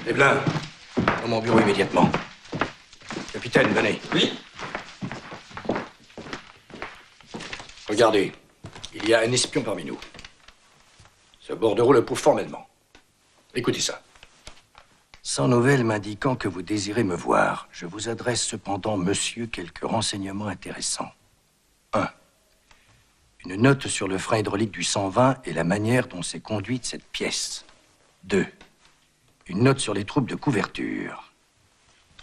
Evelyn, dans mon bureau immédiatement. Capitaine, venez. Oui. Regardez, il y a un espion parmi nous. Ce bordereau le prouve formellement. Écoutez ça. Sans nouvelles m'indiquant que vous désirez me voir, je vous adresse cependant, monsieur, quelques renseignements intéressants. 1. Une note sur le frein hydraulique du 120 et la manière dont s'est conduite cette pièce. 2. Une note sur les troupes de couverture.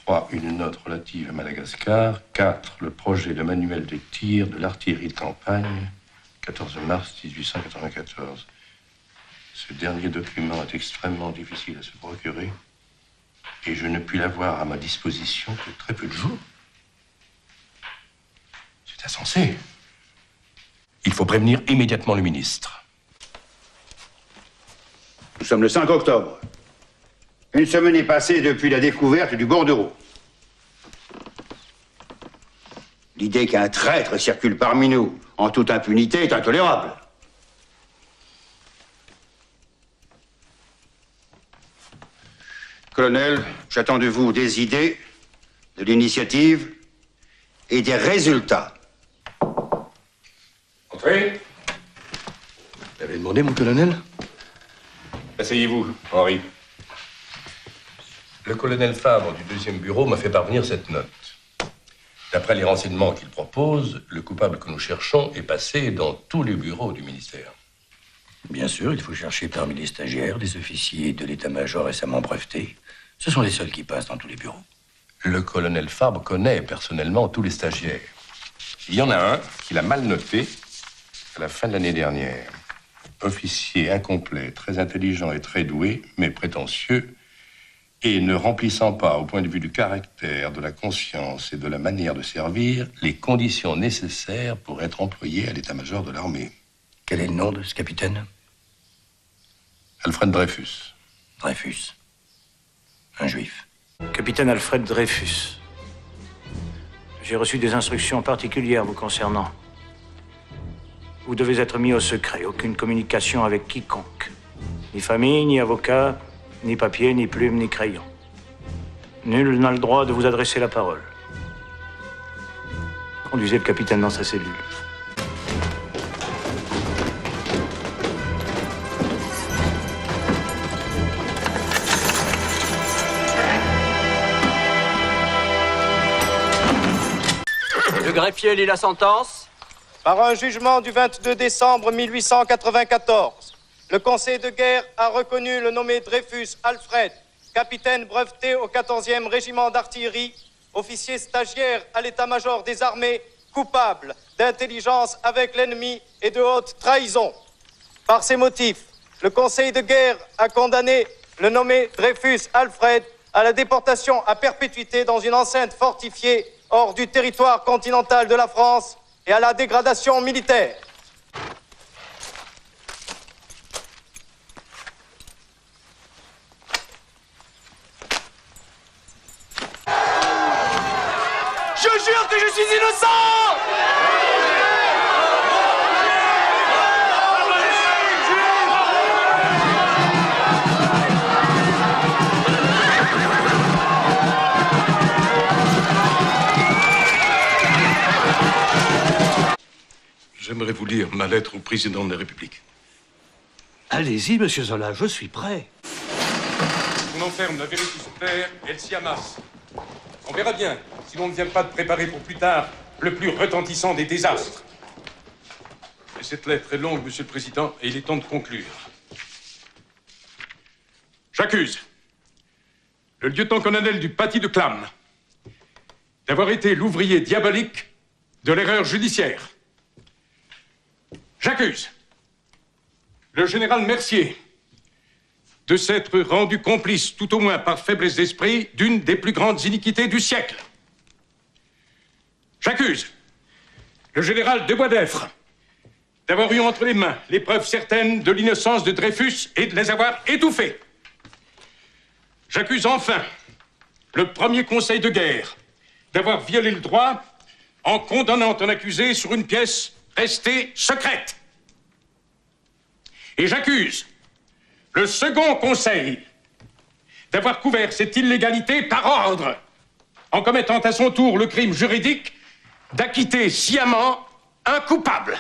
3. Une note relative à Madagascar. 4. Le projet de manuel de tir de l'artillerie de campagne. 14 mars 1894. Ce dernier document est extrêmement difficile à se procurer et je ne puis l'avoir à ma disposition que très peu de jours. C'est insensé. Il faut prévenir immédiatement le ministre. Nous sommes le 5 octobre. Une semaine est passée depuis la découverte du bordereau. L'idée qu'un traître circule parmi nous en toute impunité est intolérable. Colonel, j'attends de vous des idées, de l'initiative et des résultats. Entrez. Vous l'avez demandé, mon colonel? Asseyez-vous, Henri. Le colonel Fabre du 2e bureau m'a fait parvenir cette note. D'après les renseignements qu'il propose, le coupable que nous cherchons est passé dans tous les bureaux du ministère. Bien sûr, il faut chercher parmi les stagiaires, les officiers de l'état-major récemment brevetés. Ce sont les seuls qui passent dans tous les bureaux. Le colonel Fabre connaît personnellement tous les stagiaires. Il y en a un qu'il a mal noté à la fin de l'année dernière. Officier incomplet, très intelligent et très doué, mais prétentieux, et ne remplissant pas, au point de vue du caractère, de la conscience et de la manière de servir, les conditions nécessaires pour être employé à l'état-major de l'armée. Quel est le nom de ce capitaine? Alfred Dreyfus. Dreyfus. Un juif. Capitaine Alfred Dreyfus. J'ai reçu des instructions particulières vous concernant. Vous devez être mis au secret, aucune communication avec quiconque. Ni famille, ni avocat, ni papier, ni plume, ni crayon. Nul n'a le droit de vous adresser la parole. Conduisez le capitaine dans sa cellule. Le greffier lit la sentence. Par un jugement du 22 décembre 1894, le Conseil de guerre a reconnu le nommé Dreyfus Alfred, capitaine breveté au 14e régiment d'artillerie, officier stagiaire à l'état-major des armées, coupable d'intelligence avec l'ennemi et de haute trahison. Par ces motifs, le Conseil de guerre a condamné le nommé Dreyfus Alfred à la déportation à perpétuité dans une enceinte fortifiée hors du territoire continental de la France et à la dégradation militaire. Je jure que je suis innocent! J'aimerais vous lire ma lettre au président de la République. Allez-y, monsieur Zola, je suis prêt. On enferme la vérité sous terre, elle s'y amasse. On verra bien si l'on ne vient pas de préparer pour plus tard le plus retentissant des désastres. Mais cette lettre est longue, monsieur le président, et il est temps de conclure. J'accuse le lieutenant-colonel du Paty de Clam d'avoir été l'ouvrier diabolique de l'erreur judiciaire. J'accuse le général Mercier de s'être rendu complice, tout au moins par faiblesse d'esprit, d'une des plus grandes iniquités du siècle. J'accuse le général de Boisdeffre d'avoir eu entre les mains les preuves certaines de l'innocence de Dreyfus et de les avoir étouffées. J'accuse enfin le premier conseil de guerre d'avoir violé le droit en condamnant un accusé sur une pièce restée secrète. Et j'accuse le second conseil d'avoir couvert cette illégalité par ordre, en commettant à son tour le crime juridique d'acquitter sciemment un coupable.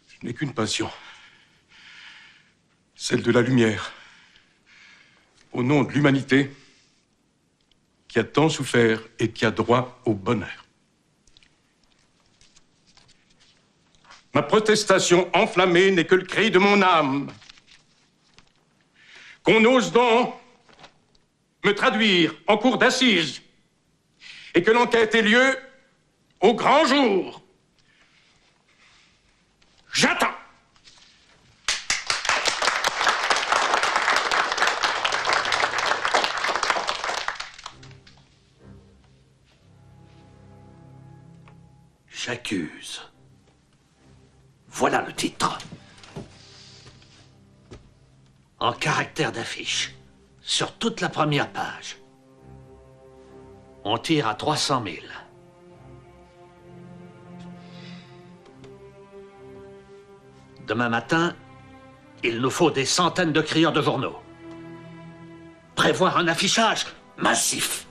Je n'ai qu'une passion, celle de la lumière, au nom de l'humanité qui a tant souffert et qui a droit au bonheur. Ma protestation enflammée n'est que le cri de mon âme. Qu'on ose donc me traduire en cour d'assises et que l'enquête ait lieu au grand jour. J'attends. J'accuse. Voilà le titre. En caractère d'affiche, sur toute la première page. On tire à 300 000. Demain matin, il nous faut des centaines de crieurs de journaux. Prévoir un affichage massif.